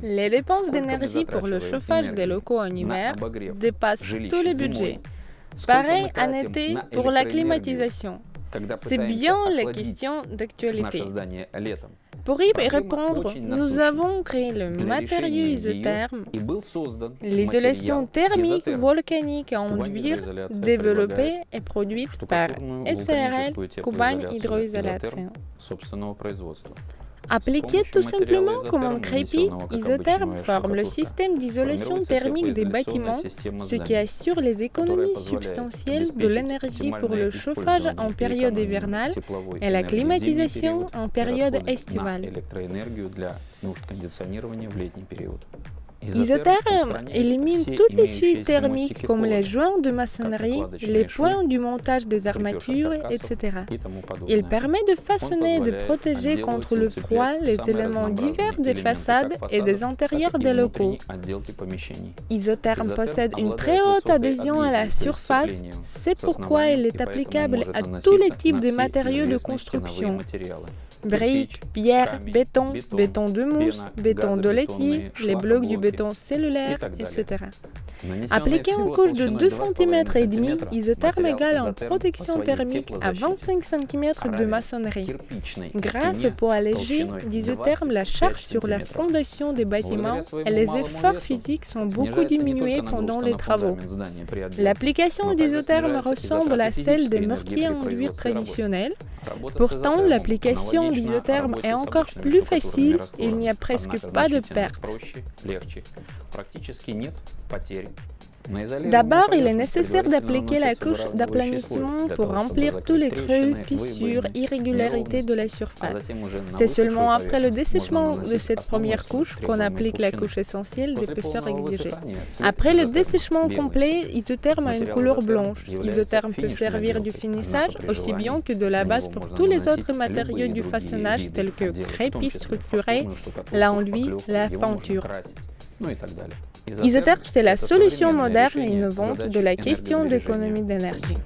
Les dépenses d'énergie pour le chauffage des locaux en hiver dépassent tous les budgets. Pareil en été pour la climatisation. C'est bien la question d'actualité. Pour y répondre, nous avons créé le matériau isotherme, l'isolation thermique volcanique à enduire, développée et produite par SRL Kuban Hydroisolation. Appliqué tout simplement comme un crépi, isotherme forme le système d'isolation thermique des bâtiments, ce qui assure les économies substantielles de l'énergie pour le chauffage en période hivernale et la climatisation en période estivale. Isotherme élimine toutes les fuites thermiques comme les joints de maçonnerie, les points du montage des armatures, etc. Il permet de façonner et de protéger contre le froid les éléments divers des façades et des intérieurs des locaux. Isotherme possède une très haute adhésion à la surface, c'est pourquoi il est applicable à tous les types de matériaux de construction. Briques, pierres, béton, béton de mousse, béton de laitier, les blocs du béton cellulaire, etc. Appliqué en couche de 2 cm et demi, isotherme égale en protection thermique à 25 cm de maçonnerie. Grâce au poids léger d'isotherme, la charge sur la fondation des bâtiments et les efforts physiques sont beaucoup diminués pendant les travaux. L'application d'isotherme ressemble à celle des mortiers enduits traditionnels. Pourtant, l'application d'isotherme est encore plus facile et il n'y a presque pas de perte. D'abord, il est nécessaire d'appliquer la couche d'aplanissement pour remplir tous les creux, fissures, irrégularités de la surface. C'est seulement après le dessèchement de cette première couche qu'on applique la couche essentielle d'épaisseur exigée. Après le dessèchement complet, isotherme a une couleur blanche. Isotherme peut servir du finissage aussi bien que de la base pour tous les autres matériaux du façonnage tels que crépi structuré, l'enduit, la peinture. Isotherme, c'est la solution moderne et innovante de la question d'économie d'énergie.